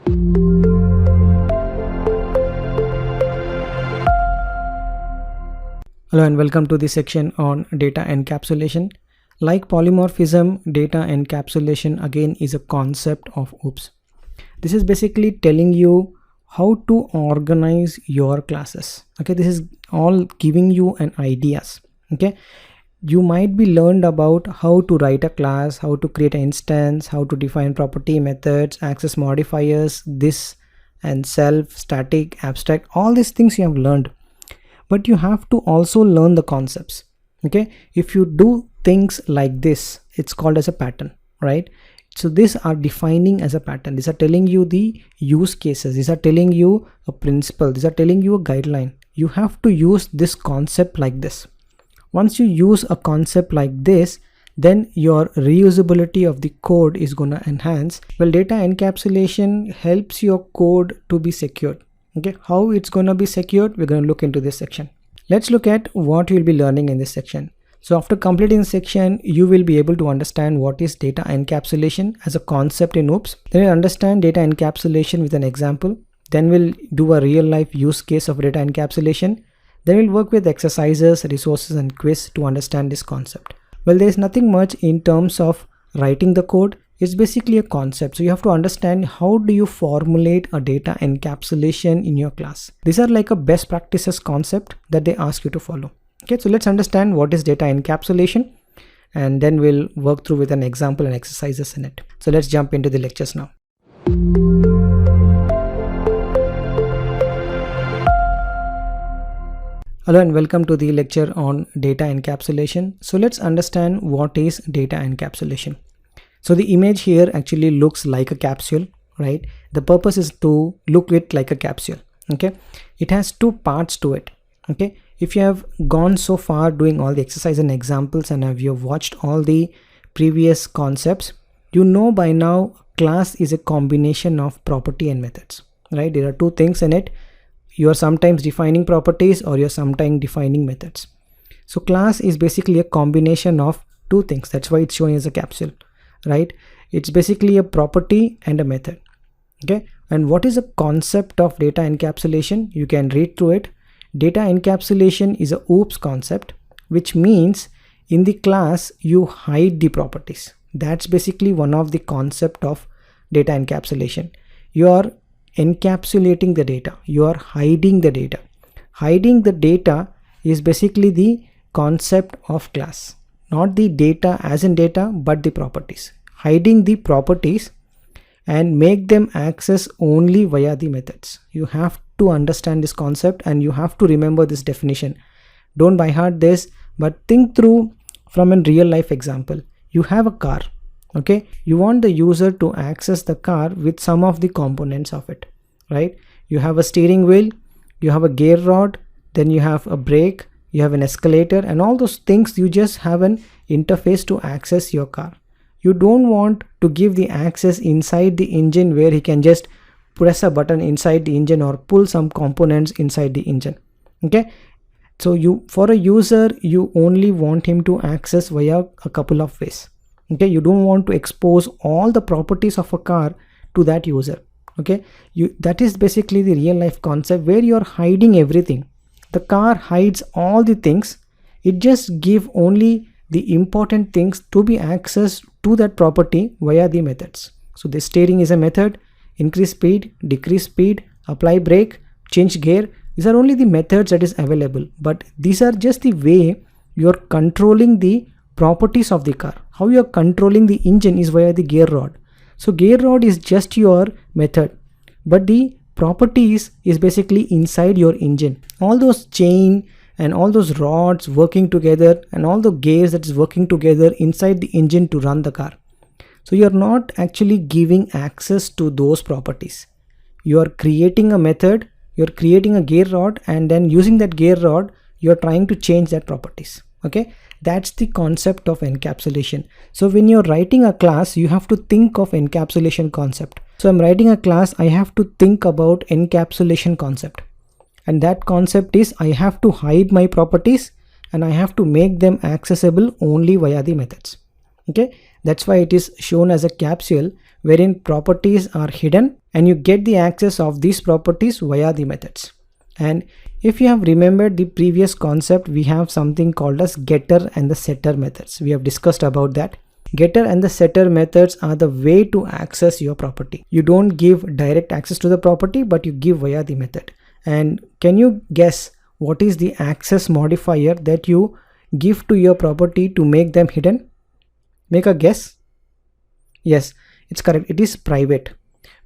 Hello and welcome to this section on data encapsulation. Like polymorphism, data encapsulation again is a concept of OOPS. This is basically telling you how to organize your classes. Okay, this is all giving you an ideas. Okay, you might be learned about how to write a class, how to create an instance, how to define property, methods, access modifiers, this and self, static, abstract, all these things you have learned. But you have to also learn the concepts. Okay, if you do things like this, it's called as a pattern, right? So these are defining as a pattern. These are telling you the use cases. These are telling you a principle. These are telling you a guideline. You have to use this concept like this. Once you use a concept like this, then your reusability of the code is going to enhance. Well, data encapsulation helps your code to be secured. Okay, how it's going to be secured, we're going to look into this section. Let's look at what you'll be learning in this section. So after completing this section, you will be able to understand what is data encapsulation as a concept in OOPS. Then you'll understand data encapsulation with an example. Then we'll do a real life use case of data encapsulation. Then we'll work with exercises, resources and quiz to understand this concept. Well, there is nothing much in terms of writing the code. It's basically a concept. So you have to understand how do you formulate a data encapsulation in your class. These are like a best practices concept that they ask you to follow. Okay, so let's understand what is data encapsulation and then we'll work through with an example and exercises in it. So let's jump into the lectures now. Hello and welcome to the lecture on data encapsulation. So let's understand what is data encapsulation. So the image here actually looks like a capsule, right? The purpose is to look it like a capsule. Okay, it has two parts to it. Okay, if you have gone so far doing all the exercise and examples and have you watched all the previous concepts, you know by now class is a combination of property and methods, right? There are two things in it. You are sometimes defining properties or you're sometimes defining methods. So class is basically a combination of two things. That's why it's showing as a capsule, right? It's basically a property and a method. Okay, and what is a concept of data encapsulation? You can read through it. Data encapsulation is a OOPS concept, which means in the class you hide the properties. That's basically one of the concept of data encapsulation. You are encapsulating the data, you are hiding the data. Hiding the data is basically the concept of class, not the data as in data but the properties. Hiding the properties and make them access only via the methods. You have to understand this concept and you have to remember this definition. Don't by heart this, but think through from a real life example. You have a car. Okay, you want the user to access the car with some of the components of it, right? You have a steering wheel, you have a gear rod, then you have a brake, you have an escalator, and all those things. You just have an interface to access your car. You don't want to give the access inside the engine where he can just press a button inside the engine or pull some components inside the engine. Okay, so for a user you only want him to access via a couple of ways. Okay, you don't want to expose all the properties of a car to that user. Okay, that is basically the real life concept where you're hiding everything. The car hides all the things. It just give only the important things to be accessed to that property via the methods. So the steering is a method, increase speed, decrease speed, apply brake, change gear. These are only the methods that is available, but these are just the way you're controlling the properties of the car. How you're controlling the engine is via the gear rod. So gear rod is just your method, but the properties is basically inside your engine. All those chain and all those rods working together and all the gears that is working together inside the engine to run the car. So you're not actually giving access to those properties. You are creating a method, you're creating a gear rod, and then using that gear rod, you're trying to change that properties. Okay, that's the concept of encapsulation. So when you're writing a class, you have to think of encapsulation concept. So I'm writing a class, I have to think about encapsulation concept. And that concept is I have to hide my properties and I have to make them accessible only via the methods. Okay, that's why it is shown as a capsule wherein properties are hidden and you get the access of these properties via the methods. And if you have remembered the previous concept, we have something called as getter and the setter methods. We have discussed about that. Getter and the setter methods are the way to access your property. You don't give direct access to the property, but you give via the method. And can you guess what is the access modifier that you give to your property to make them hidden? Make a guess. Yes, it's correct. It is private.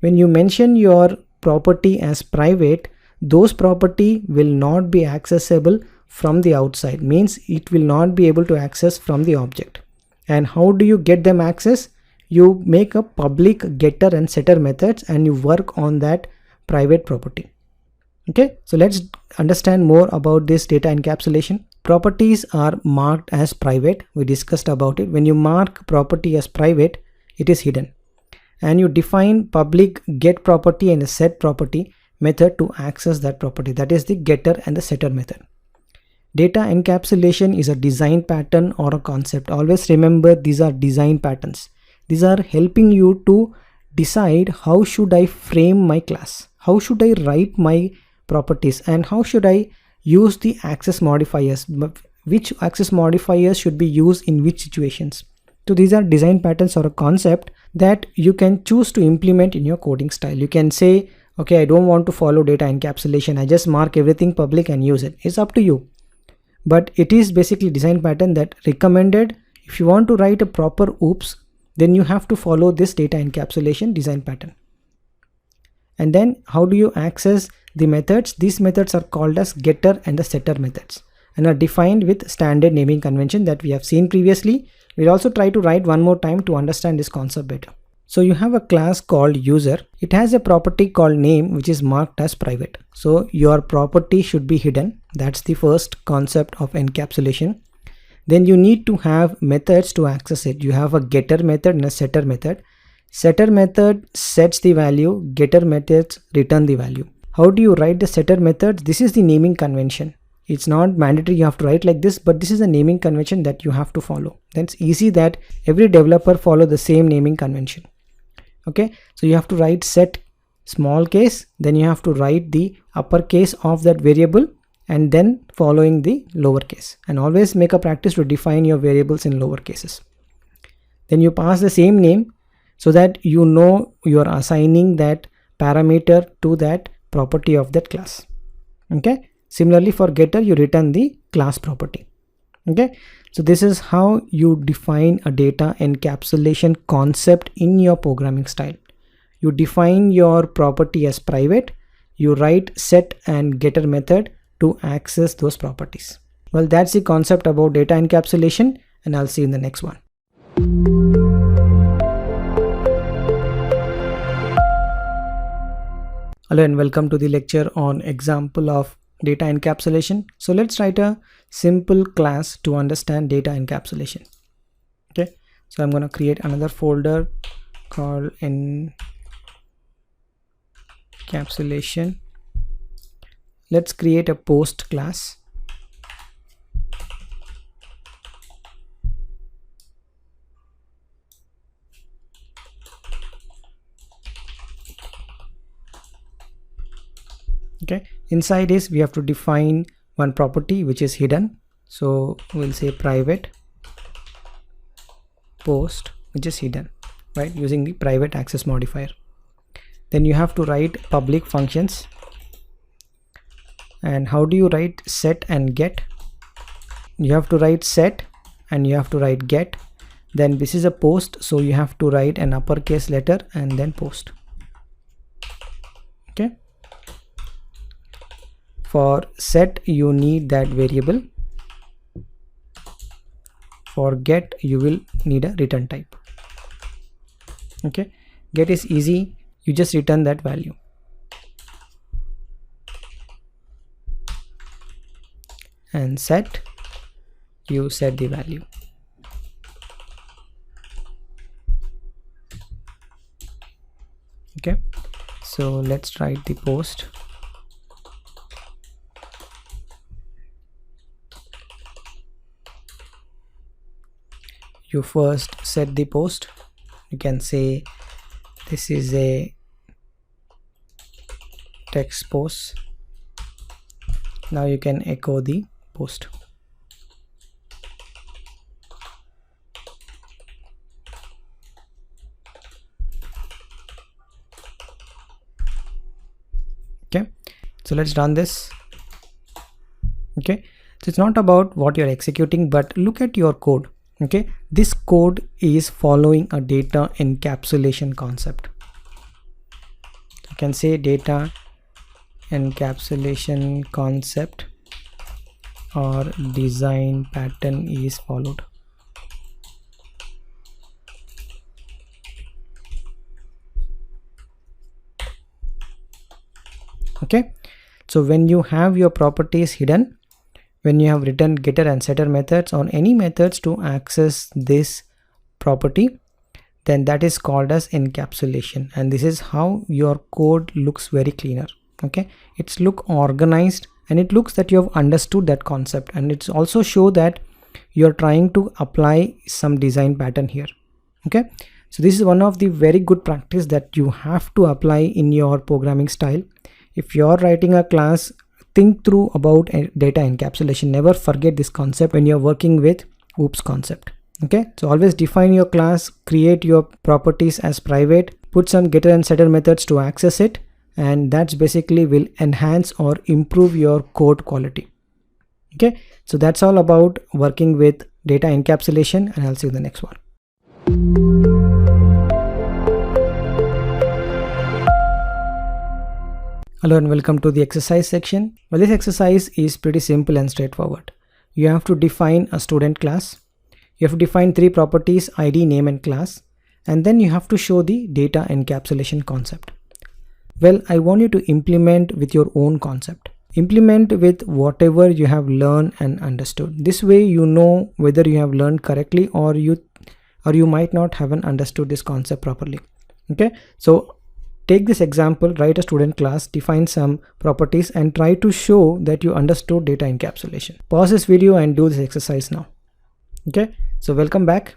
When you mention your property as private, those property will not be accessible from the outside. Means it will not be able to access from the object. And how do you get them access? You make a public getter and setter methods and you work on that private property. Okay, so let's understand more about this data encapsulation. Properties are marked as private. We discussed about it. When you mark property as private, it is hidden. And you define public get property and a set property method to access that property. That is the getter and the setter method. Data encapsulation is a design pattern or a concept. Always remember, these are design patterns. These are helping you to decide how should I frame my class, how should I write my properties, and how should I use the access modifiers, which access modifiers should be used in which situations. So these are design patterns or a concept that you can choose to implement in your coding style. You can say, okay, I don't want to follow data encapsulation, I just mark everything public and use it. It's up to you. But it is basically design pattern that recommended. If you want to write a proper OOPS, then you have to follow this data encapsulation design pattern. And then how do you access the methods? These methods are called as getter and the setter methods and are defined with standard naming convention that we have seen previously. We'll also try to write one more time to understand this concept better. So you have a class called user. It has a property called name which is marked as private. So your property should be hidden. That's the first concept of encapsulation. Then you need to have methods to access it. You have a getter method and a setter method. Setter method sets the value, getter methods return the value. How do you write the setter method? This is the naming convention. It's not mandatory you have to write like this, but this is a naming convention that you have to follow. That's easy that every developer follow the same naming convention. Okay, so you have to write set small case, then you have to write the uppercase of that variable and then following the lowercase, and always make a practice to define your variables in lower cases. Then you pass the same name so that you know you are assigning that parameter to that property of that class. Okay, similarly for getter you return the class property. Okay, so this is how you define a data encapsulation concept in your programming style. You define your property as private, you write set and getter method to access those properties. Well, that's the concept about data encapsulation, and I'll see you in the next one. Hello and welcome to the lecture on example of data encapsulation. So let's write a simple class to understand data encapsulation. Okay, so I'm going to create another folder called encapsulation. Let's create a post class. Okay, inside this we have to define one property which is hidden. So we'll say private post, which is hidden, right, using the private access modifier. Then you have to write public functions. And how do you write set and get? You have to write set and you have to write get. Then this is a post, so you have to write an uppercase letter and then post. Okay, for set you need that variable. For get you will need a return type. Okay, get is easy, you just return that value. And set, you set the value. Okay, so let's write the post. You first set the post. You can say this is a text post. Now you can echo the post. Okay, so let's run this. Okay, so it's not about what you're executing, but look at your code. Okay, this code is following a data encapsulation concept. You can say data encapsulation concept or design pattern is followed. Okay, so when you have your properties hidden, when you have written getter and setter methods or any methods to access this property, then that is called as encapsulation, and this is how your code looks very cleaner. Okay, it's look organized and it looks that you have understood that concept, and it's also show that you're trying to apply some design pattern here. Okay, so this is one of the very good practice that you have to apply in your programming style. If you're writing a class, think through about data encapsulation. Never forget this concept when you're working with OOPS concept. Okay, so always define your class, create your properties as private, put some getter and setter methods to access it, and that's basically will enhance or improve your code quality. Okay, so that's all about working with data encapsulation, and I'll see you in the next one. Hello and welcome to the exercise section. Well, this exercise is pretty simple and straightforward. You have to define a student class. You have to define three properties: ID, name and class, and then you have to show the data encapsulation concept. Well, I want you to implement with your own concept. Implement with whatever you have learned and understood. This way you know whether you have learned correctly or you might not have understood this concept properly. Okay, so take this example, write a student class, define some properties and try to show that you understood data encapsulation. Pause this video and do this exercise now. Okay, so welcome back.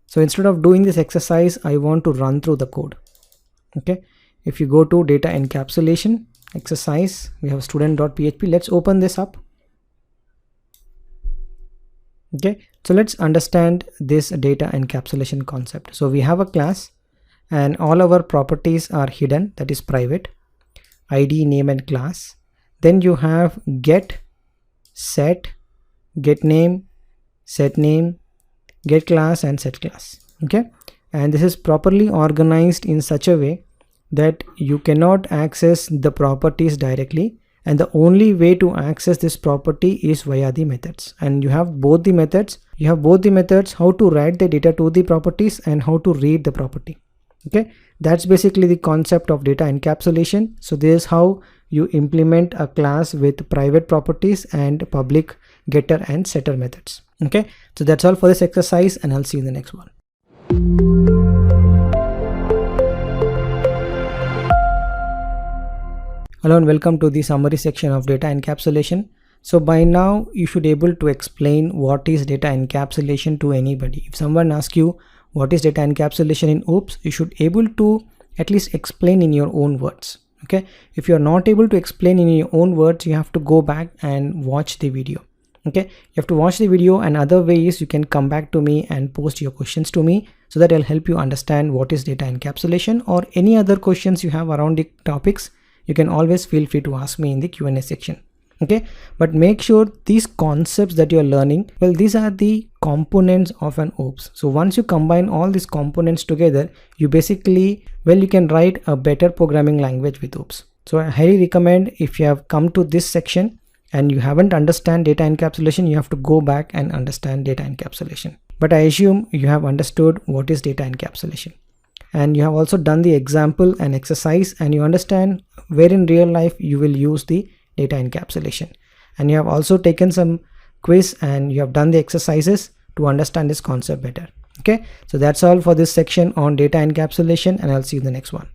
So instead of doing this exercise, I want to run through the code. Okay, if you go to data encapsulation exercise, we have student.php. Let's open this up. Okay, so let's understand this data encapsulation concept. So we have a class and all our properties are hidden, that is private: ID, name and class. Then you have get, set, get name, set name, get class and set class. Okay, and this is properly organized in such a way that you cannot access the properties directly, and the only way to access this property is via the methods. And you have both the methods. You have both the methods, how to write the data to the properties and how to read the property. Okay, that's basically the concept of data encapsulation. So this is how you implement a class with private properties and public getter and setter methods. Okay, so that's all for this exercise, and I'll see you in the next one. Hello and welcome to the summary section of data encapsulation. So by now you should be able to explain what is data encapsulation to anybody. If someone asks you what is data encapsulation in OOPS, you should be able to at least explain in your own words. Okay, if you are not able to explain in your own words, you have to go back and watch the video. Okay, you have to watch the video, and other ways you can come back to me and post your questions to me, so that I'll help you understand what is data encapsulation, or any other questions you have around the topics. You can always feel free to ask me in the Q&A section. Okay, but make sure these concepts that you're learning, well, these are the components of an OOPS. So once you combine all these components together, you basically, well, you can write a better programming language with OOPS. So I highly recommend, if you have come to this section and you haven't understand data encapsulation, you have to go back and understand data encapsulation. But I assume you have understood what is data encapsulation, and you have also done the example and exercise, and you understand where in real life you will use the data encapsulation, and you have also taken some quiz and you have done the exercises to understand this concept better. Okay, so that's all for this section on data encapsulation, and I'll see you in the next one.